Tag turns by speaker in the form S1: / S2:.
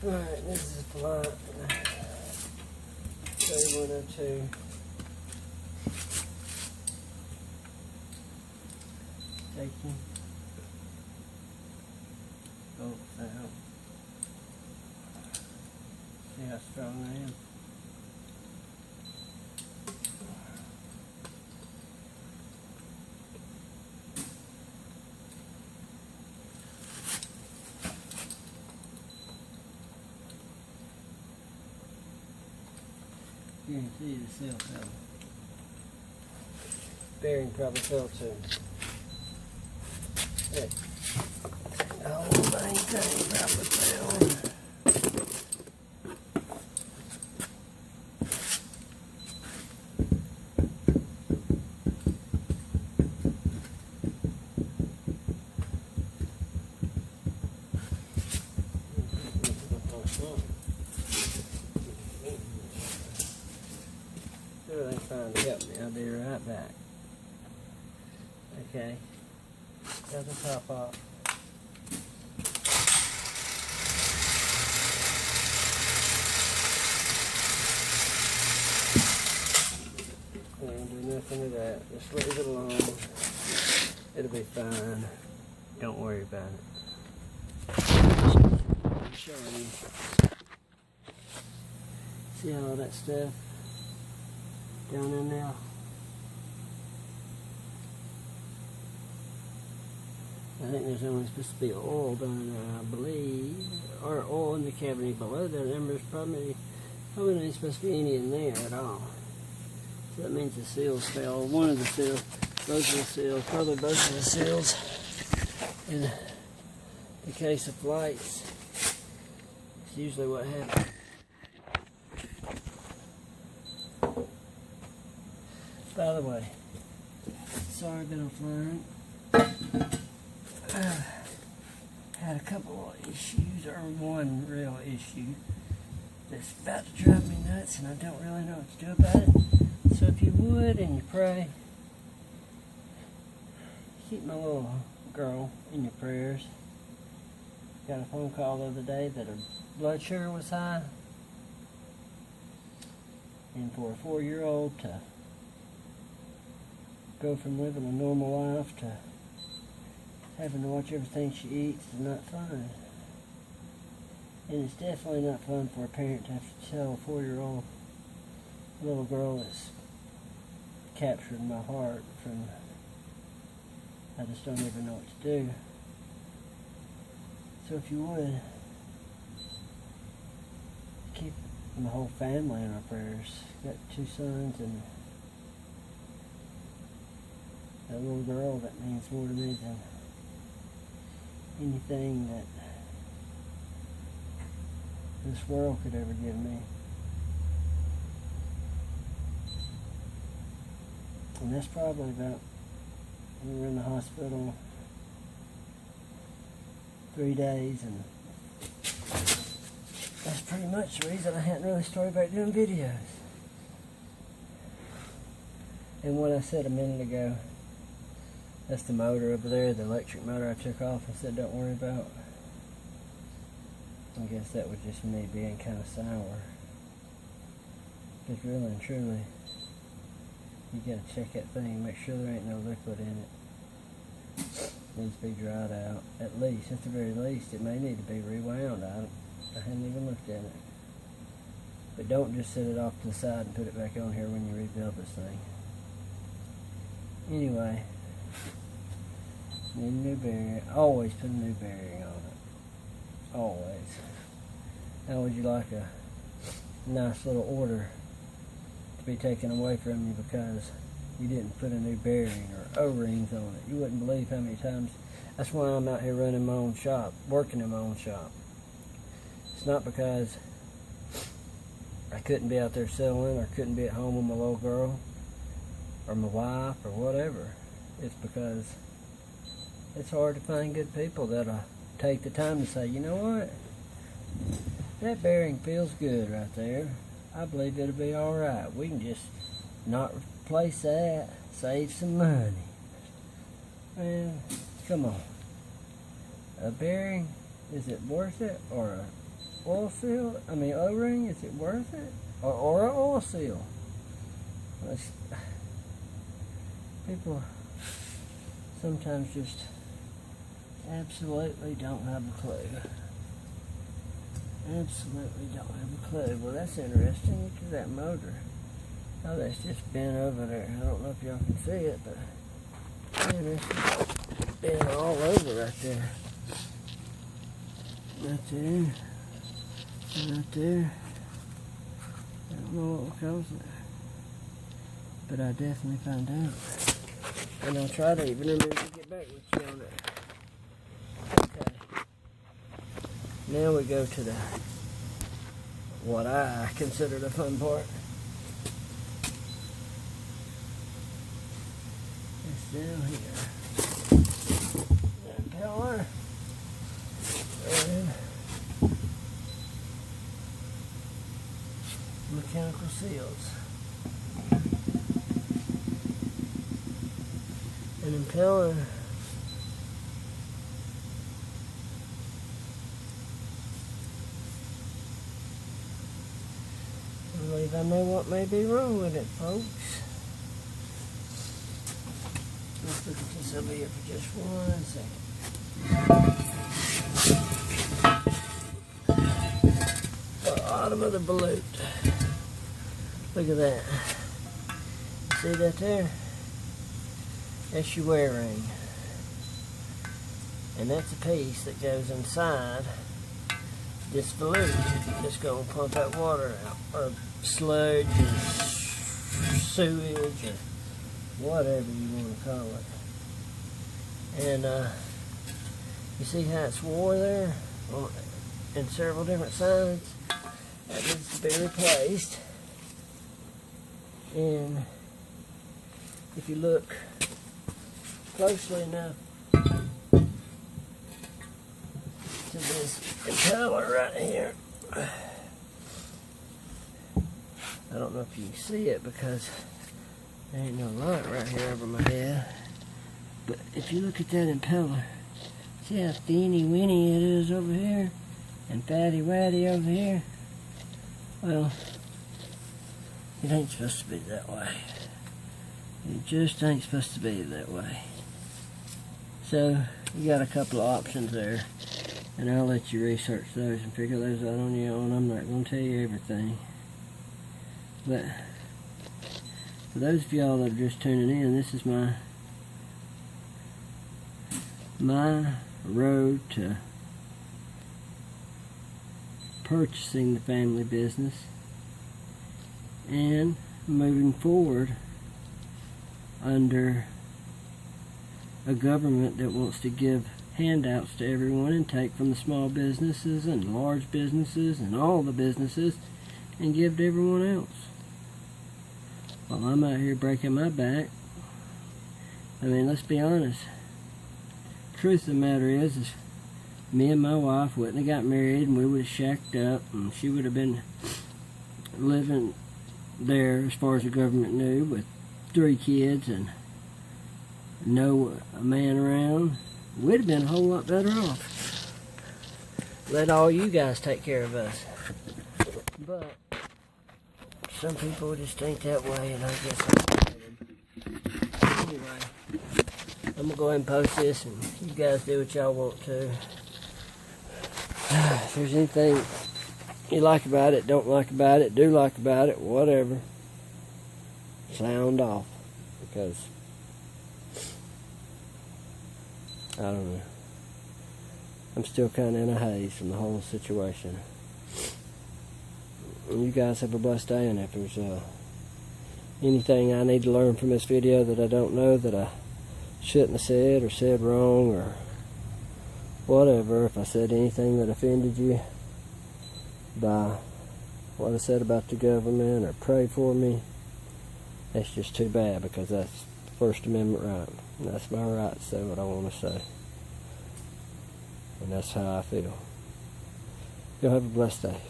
S1: Alright, this is Flygt 3102. Taking bolts out. See how strong I am. Guarantee the seal fell. Bearing probably fell too. Hey. The whole thing probably fell. Everything's trying to help me. I'll be right back. Okay. Got the top off. And do nothing to that. Just leave it alone. It'll be fine. Don't worry about it. I'm showing you. See all that stuff down in there? I think there's only supposed to be oil down in there, I believe, or oil in the cavity below there. There's probably not supposed to be any in there at all. So that means the seals fell. One of the seals, both of the seals, probably both of the seals. In the case of flights, it's usually what happens. By the way, sorry I've been on flying. Had a couple of issues, or one real issue that's about to drive me nuts, and I don't really know what to do about it. So if you would, and you pray, keep my little girl in your prayers. Got a phone call the other day that her blood sugar was high, and for a 4-year-old to go from living a normal life to having to watch everything she eats is not fun. And it's definitely not fun for a parent to have to tell a 4-year-old little girl that's captured my heart from, I just don't even know what to do. So if you would, keep my whole family in our prayers. Got 2 sons and that little girl that means more to me than anything that this world could ever give me. And that's probably about, we were in the hospital 3 days, and that's pretty much the reason I hadn't really started back doing videos. And what I said a minute ago, that's the motor over there, the electric motor I took off and said don't worry about. I guess that was just me being kind of sour. Because really and truly, you gotta check that thing, make sure there ain't no liquid in it. Needs to be dried out, at least, at the very least. It may need to be rewound. I hadn't even looked at it. But don't just set it off to the side and put it back on here when you rebuild this thing. Anyway, need a new bearing. Always put a new bearing on it. Always. How would you like a nice little order to be taken away from you because you didn't put a new bearing or O-rings on it? You wouldn't believe how many times. That's why I'm out here running my own shop, working in my own shop. It's not because I couldn't be out there selling or couldn't be at home with my little girl or my wife or whatever. It's because it's hard to find good people that'll take the time to say, you know what, that bearing feels good right there. I believe it'll be alright. We can just not replace that, save some money. Man, come on. A bearing, is it worth it? Or oil seal? I mean O-ring? Is it worth it? Or an oil seal? People sometimes just absolutely don't have a clue. Absolutely don't have a clue. Well, that's interesting. Look at that motor. Oh, that's just bent over there. I don't know if y'all can see it, but man, it's bent all over right there. Right there. Right there. I don't know what will cause it, but I definitely find out. And I'll try to even remember to get back with you on it. Okay. Now we go to what I consider the fun part. It's down here. The impeller. And mechanical seals. An impeller. I believe I know what may be wrong with it, folks. Let's look at this over here for just 1 second. The bottom of the balloon. Look at that. See that there? That's your wear ring. And that's a piece that goes inside this balloon. It's going to pump that water out, or sludge, or sewage, or whatever you want to call it. And you see how it's wore there in several different sides? That needs to be replaced. And if you look closely enough to this impeller right here, I don't know if you can see it because there ain't no light right here over my head, but if you look at that impeller, see how teeny weeny it is over here and fatty waddy over here? Well, it ain't supposed to be that way. It just ain't supposed to be that way. So you got a couple of options there, and I'll let you research those and figure those out on your own. I'm not going to tell you everything, but for those of y'all that are just tuning in, this is my road to purchasing the family business and moving forward under a government that wants to give handouts to everyone and take from the small businesses and large businesses and all the businesses and give to everyone else. While I'm out here breaking my back, I mean, let's be honest. Truth of the matter is me and my wife wouldn't have got married, and we would have shacked up, and she would have been living there, as far as the government knew, with 3 kids and no man around. We'd have been a whole lot better off. Let all you guys take care of us. But some people just think that way, and I guess I'm anyway, I'm gonna go ahead and post this, and you guys do what y'all want to. If there's anything you like about it, don't like about it, do like about it, whatever, sound off, because I don't know, I'm still kind of in a haze from the whole situation. You guys have a blessed day, and if there's anything I need to learn from this video that I don't know, that I shouldn't have said or said wrong or whatever, if I said anything that offended you by what I said about the government or pray for me, that's just too bad, because that's First Amendment right. And that's my right to say what I want to say. And that's how I feel. Y'all have a blessed day.